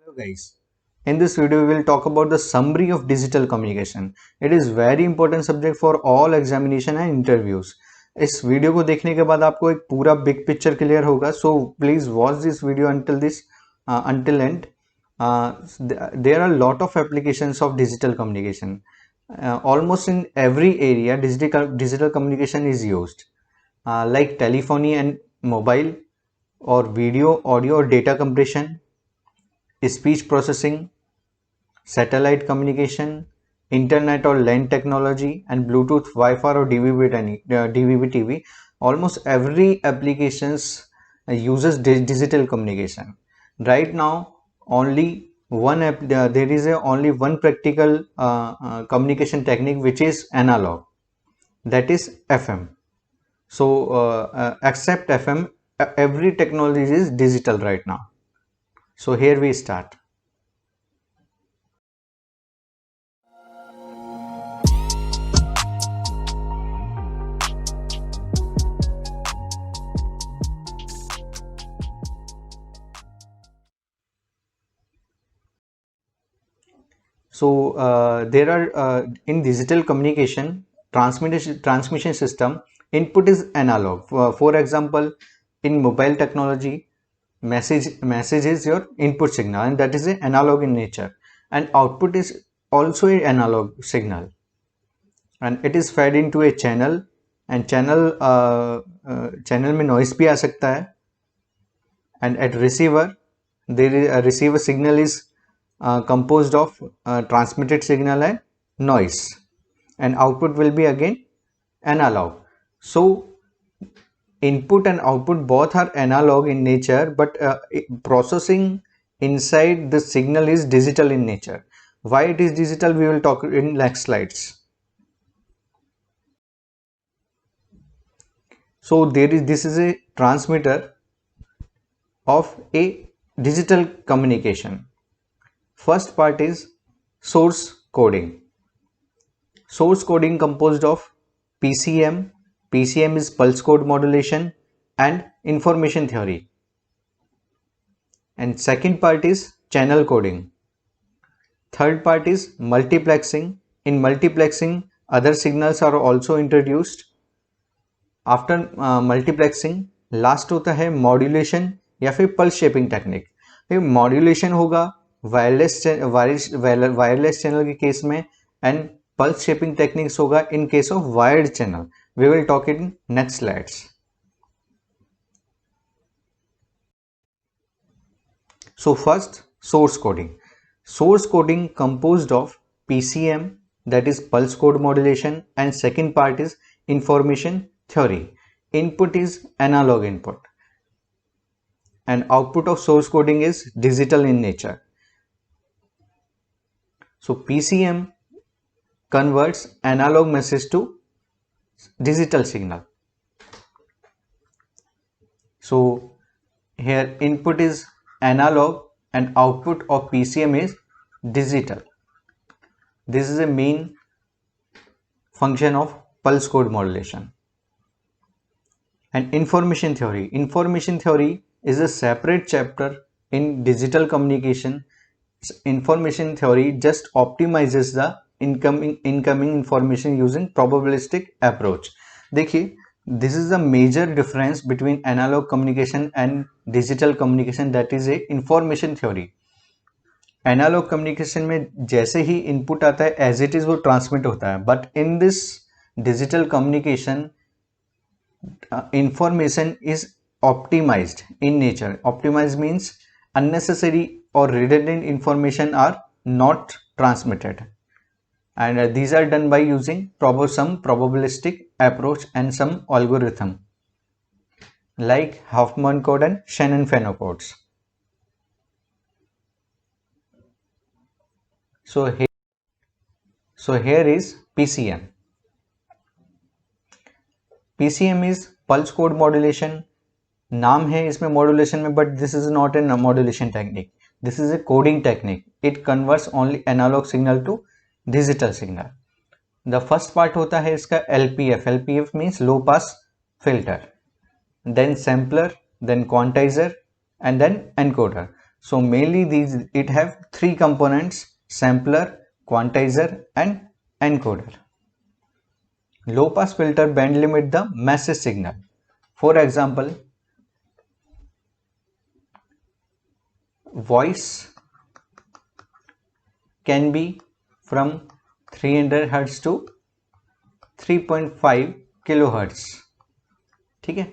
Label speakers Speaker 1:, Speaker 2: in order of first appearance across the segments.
Speaker 1: Hello guys. In this video we will talk about the summary of digital communication. It is very important subject for all examination and interviews. इस video को देखने के बाद आपको एक पूरा big picture clear होगा. So please watch this video until end. There are a lot of applications of digital communication. Almost in every area digital communication is used, like telephony and mobile, or video, audio or data compression, speech processing, satellite communication, internet or LAN technology, and Bluetooth, Wi-Fi or DVB TV. Almost every applications uses digital communication. Right now, only there is only one practical communication technique which is analog, that is FM. So except FM, every technology is digital right now. So here we start. So there are in digital communication transmission system, input is analog. For example, in mobile technology, message is your input signal, and that is a analog in nature, and output is also an analog signal, and it is fed into a channel, and channel में noise भी आ सकता है, and at receiver there is a receiver signal is composed of transmitted signal and noise, and output will be again analog. So input and output both are analog in nature, but processing inside the signal is digital in nature. Why it is digital, we will talk in next slides. So this is a transmitter of a digital communication. First part is source coding. Source coding composed of PCM. PCM is pulse code modulation and information theory. And second part is channel coding. Third part is multiplexing. In multiplexing, other signals are also introduced. After multiplexing, last होता है modulation या फिर pulse shaping technique. Modulation होगा wireless channel के case में, and pulse shaping techniques होगा इन case of wired channel. We will talk in next slides. So first, source coding. Source coding composed of PCM, that is pulse code modulation, and second part is information theory. Input is analog input, and output of source coding is digital in nature. So PCM converts analog message to digital signal. So here input is analog and output of PCM is digital. This is a main function of pulse code modulation. And information theory. Information theory is a separate chapter in digital communication. Information theory just optimizes the incoming information using probabilistic approach. देखिए, this is the major difference between analog communication and digital communication, that is a information theory. Analog communication में जैसे ही input आता है as it is वो transmit होता है, but in this digital communication information is optimized in nature. Optimized means unnecessary or redundant information are not transmitted, and these are done by using some probabilistic approach and some algorithm like Huffman code and Shannon-Fano codes. So here is PCM. PCM is pulse code modulation. नाम है इसमें modulation में, but this is not a modulation technique. This is a coding technique. It converts only analog signal to digital signal. The first part होता है इसका LPF. LPF means low pass filter, then sampler, then quantizer, and then encoder. So mainly these, it have three components: sampler, quantizer and encoder. Low pass filter band limit the message signal. For example, voice can be from 300 Hz to 3.5 kilohertz. ठीक है,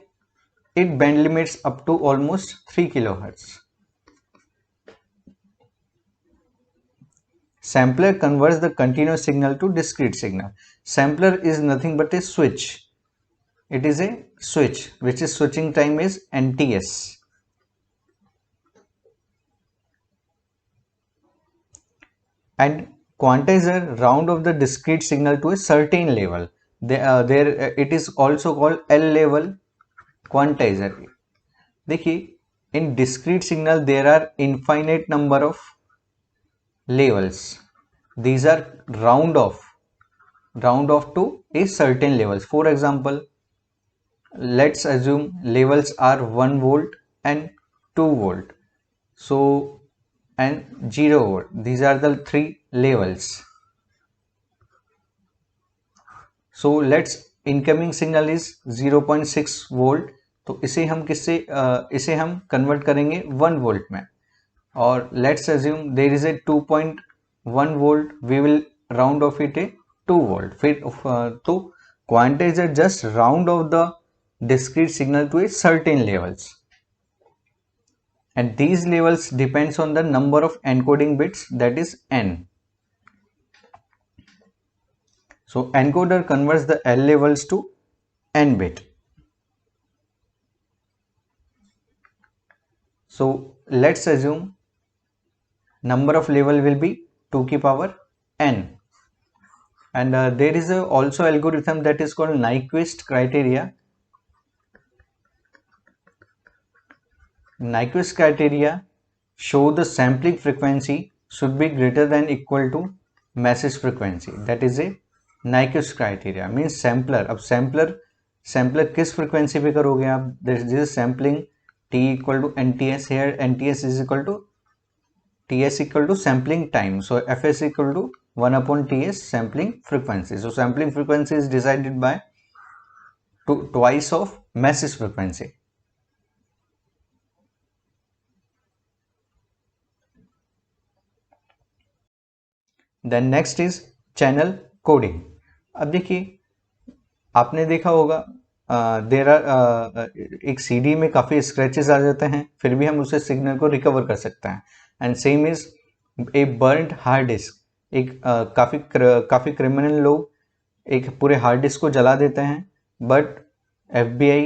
Speaker 1: it band limits up to almost 3 kilohertz. Sampler converts the continuous signal to discrete signal. Sampler is nothing but a switch. It is a switch which is switching time is NTS. And quantizer round of the discrete signal to a certain level. It is also called L level quantizer. देखिए, in discrete signal there are infinite number of levels. These are round off to a certain levels. For example, let's assume levels are 1 volt and 2 volt. So, and 0 volt. These are the three levels. So let's incoming signal is 0.6 volt. तो इसे हम इसे हम convert करेंगे 1 volt में. और let's assume there is a 2.1 volt, we will round off it a 2 volt. फिर तो quantiser just round off the discrete signal to a certain levels, and these levels depends on the number of encoding bits, that is n. So encoder converts the L levels to n bit. So let's assume number of level will be 2 की power n, and there is also algorithm that is called Nyquist criteria. Nyquist criteria show the sampling frequency should be greater than equal to message frequency. That is a Nyquist criteria. Means sampler, अब sampler किस frequency पे करोगे आप? This is sampling t equal to NTS. Here NTS is equal to TS equal to sampling time. So Fs equal to 1 upon TS sampling frequency. So sampling frequency is decided by twice of message frequency. Then next is channel coding. अब देखिए, आपने देखा होगा there are एक CD में काफ़ी scratches आ जाते हैं, फिर भी हम उसे सिग्नल को रिकवर कर सकते हैं. And same is a burned hard disk. एक काफ़ी क्रिमिनल लोग एक पूरे हार्ड डिस्क को जला देते हैं, बट FBI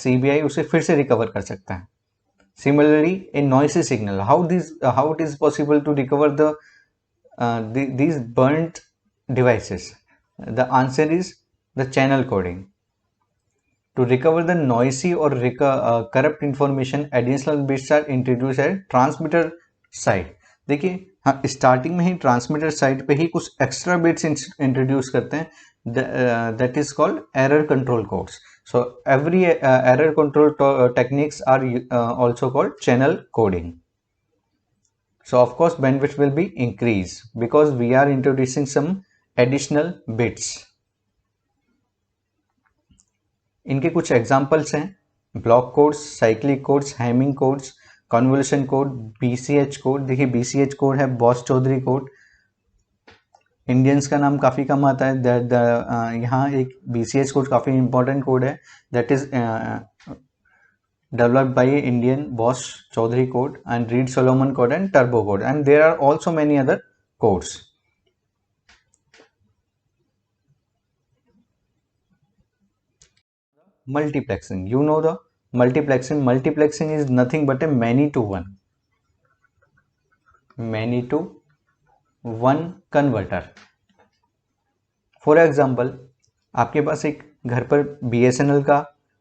Speaker 1: CBI उसे फिर से रिकवर कर सकता है. Similarly a noisy signal, how it is possible to recover these burnt devices? The answer is the channel coding. To recover the noisy or corrupt information, additional bits are introduced at transmitter side. देखिए, हाँ, starting में ही transmitter side पे ही कुछ extra bits introduce करते हैं. That is called error control codes. So every error control techniques are also called channel coding. So of course bandwidth will be increased because we are introducing some additional bits. इनके कुछ examples हैं: block codes, cyclic codes, Hamming codes, convolution code, BCH code. देखिए BCH code है boss Chaudhary code. Indians का नाम काफ़ी कम आता है. यहाँ एक BCH कोड काफ़ी इंपॉर्टेंट कोड है, that is developed by Indian Boss Chaudhary code, and Reed Solomon code and Turbo code, and there are also many other codes. Multiplexing, you know the multiplexing. Multiplexing is nothing but a many to one converter. For example, आपके पास एक घर पर BSNL का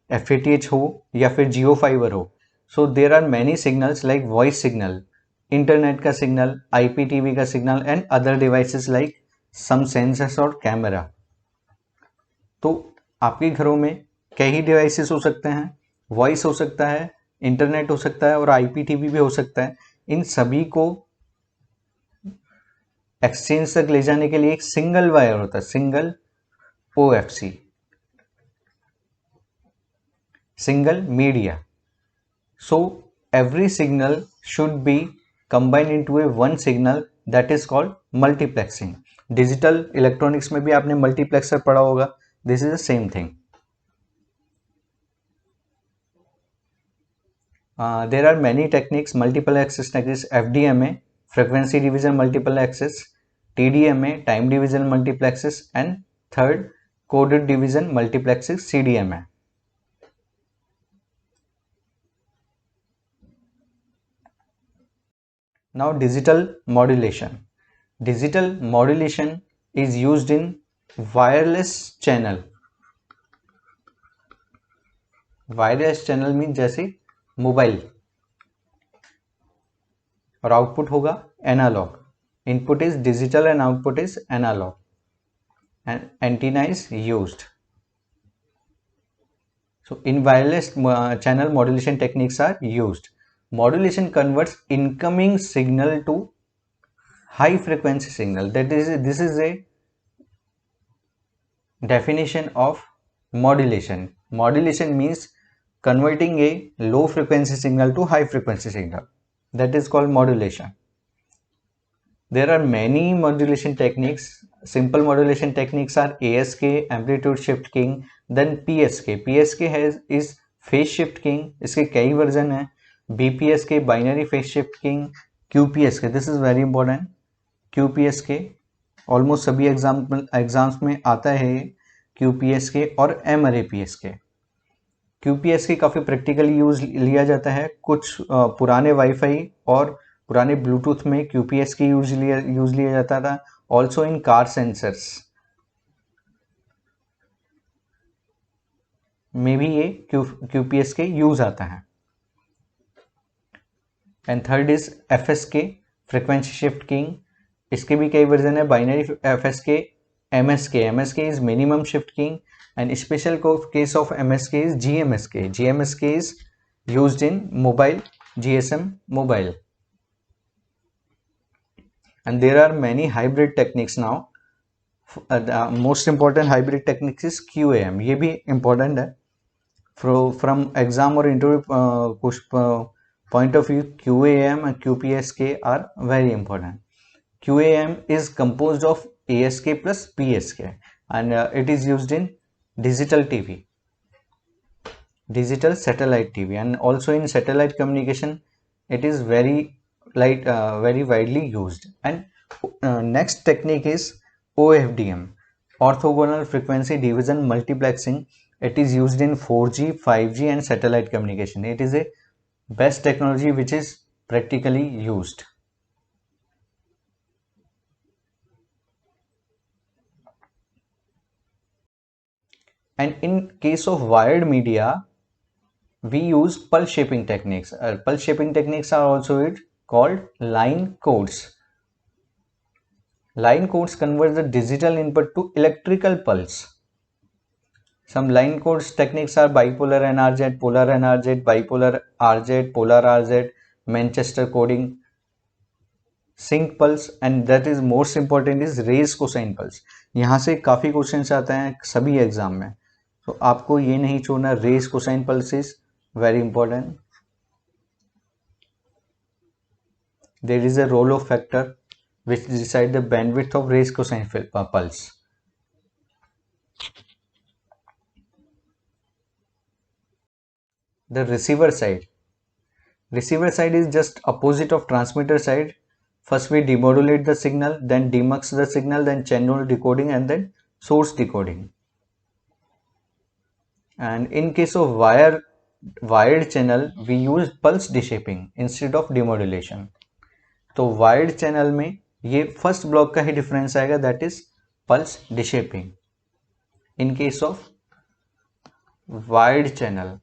Speaker 1: FATH हो या फिर Jio fibre हो. So there are many signals like voice signal, internet का सिग्नल, IPTV का signal and other devices like some sensors और कैमरा. तो आपके घरों में कई डिवाइसेस हो सकते हैं. वॉइस हो सकता है, इंटरनेट हो सकता है और IPTV भी हो सकता है. इन सभी को एक्सचेंज तक ले जाने के लिए एक सिंगल वायर होता है, single OFC, single media. So every signal should be combined into a one signal, that is called multiplexing. Digital electronics में भी आपने multiplexer पढ़ा होगा. This is the same thing. There are many techniques, multiple access techniques: FDMA, frequency division multiple access; TDMA, time division multiplexes; and third, coded division multiplexes, CDMA. Now digital modulation. Digital modulation is used in wireless channel. Wireless channel means जैसे mobile, और output होगा analogue. Input is digital and output is analogue, and antenna is used. So in wireless channel, modulation techniques are used. Modulation converts incoming signal to high frequency signal. This is a definition of modulation. Modulation means converting a low frequency signal to high frequency signal. That is called modulation. There are many modulation techniques. Simple modulation techniques are ASK, amplitude shift king, then PSK. PSK is phase shift king. इसके कई version है. BPSK, binary phase shift king. QPSK, this is very important. QPSK almost सभी exams में आता है. QPSK और MRAPSK. QPSK काफ़ी practically use लिया जाता है. कुछ पुराने वाईफाई और पुराने ब्लूटूथ में QPSK यूज लिया जाता था. ऑल्सो इन कार सेंसर्स में भी ये QPSK यूज आता है. And third is FSK, frequency shift king. इसके भी कई वर्जन है. Binary FSK, MSK is minimum shift king, and special case of MSK is GMSK. GMSK is used in mobile, GSM mobile. And there are many hybrid techniques now. The most important hybrid techniques is QAM. ये भी important है. From exam or interview point of view, QAM and QPSK are very important. QAM is composed of ASK plus PSK, and it is used in digital TV, digital satellite TV, and also in satellite communication it is very widely used. And next technique is OFDM, orthogonal frequency division multiplexing. It is used in 4G, 5G and satellite communication. It is a best technology which is practically used. And in case of wired media, we use pulse shaping techniques. Pulse shaping techniques are also called line codes. Line codes convert the digital input to electrical pulse. Some line codes techniques are bipolar NRZ, polar NRZ, bipolar RZ, polar RZ, Manchester coding, sync pulse, and that is most important is raise cosine pulse. यहाँ से काफ़ी questions आते हैं सभी exam में, तो आपको ये नहीं छोड़ना. Raised cosine pulse is very important. There is a roll off factor which decide the bandwidth of raise cosine pulse. The receiver side. Receiver side is just opposite of transmitter side. First we demodulate the signal, then demux the signal, then channel decoding, and then source decoding. And in case of wired channel, we use pulse deshaping instead of demodulation. तो wired channel में ये first block का ही difference आएगा, that is pulse deshaping. In case of wired channel,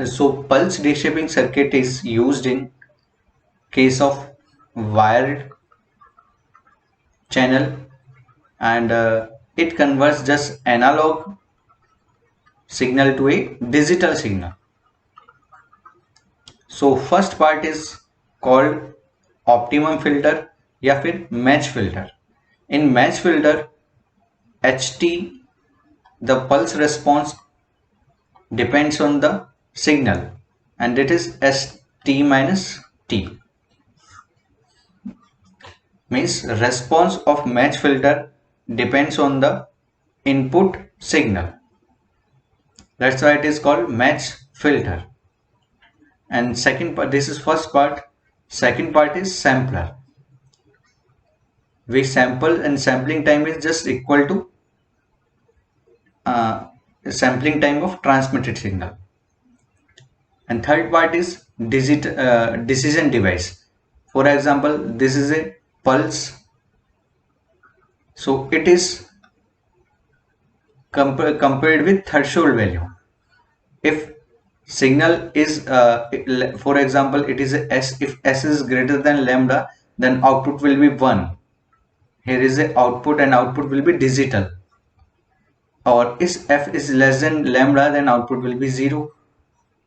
Speaker 1: so pulse deshaping circuit is used in case of wired channel, and it converts just analog signal to a digital signal. So first part is called optimum filter या फिर match filter. In match filter, HT, the pulse response depends on the signal, and it is ST minus T. Means response of match filter depends on the input signal. That's why it is called match filter. And second part, this is first part. Second part is sampler. We sample, and sampling time is just equal to sampling time of transmitted signal. And third part is decision device. For example, this is a pulse, so it is compared with threshold value. If signal is for example, it is a S, if S is greater than lambda, then output will be 1. Here is a output, and output will be digital. Or if F is less than lambda, then output will be 0.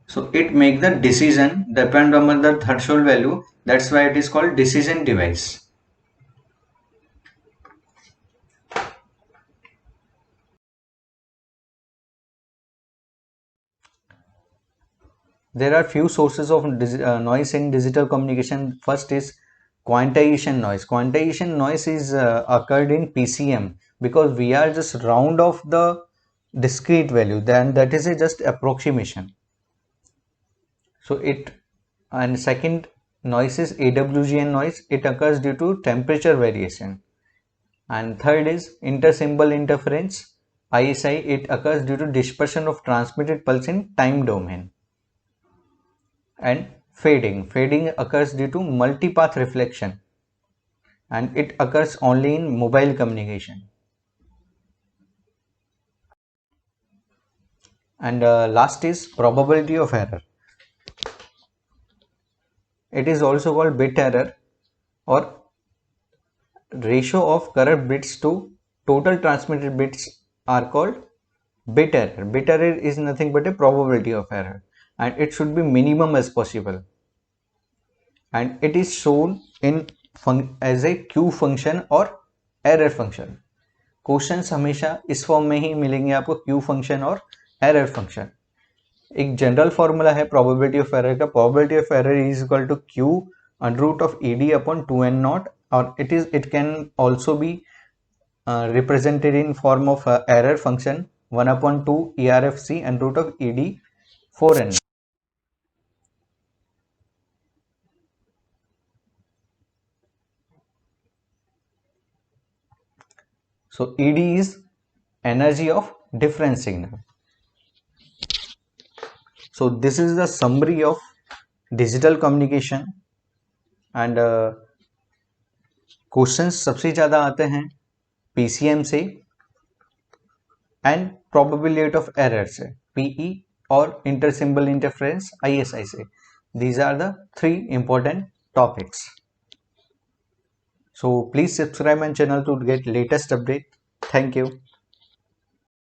Speaker 1: So it make the decision depend on the threshold value. That's why it is called decision device. There are few sources of noise in digital communication. First is quantization noise. Quantization noise is occurred in PCM because we are just round off the discrete value, then that is a just approximation. So it, and second noise is AWGN noise. It occurs due to temperature variation. And third is intersymbol interference, ISI. It occurs due to dispersion of transmitted pulse in time domain. And fading occurs due to multipath reflection, and it occurs only in mobile communication. And last is probability of error. It is also called bit error, or ratio of correct bits to total transmitted bits are called bit error. Bit error is nothing but a probability of error, and it should be minimum as possible. And it is shown in as a Q function और error function. Questions हमेशा इस form में ही मिलेंगे आपको, Q function और error function. एक general formula है प्रोबेबिलिटी ऑफ एरर का. Probability of error is equal to Q under root of ED upon 2n naught, और it can also be represented in form of error function 1 upon 2 ERFC and root of ED 4n. So ED is energy of difference signal. So this is the summary of digital communication. And questions सबसे ज़्यादा आते हैं PCM से and probability of error से, PE, और इंटरसिम्बल interference ISI से. These are the 3 important topics. So please subscribe my channel to get latest update. Thank you.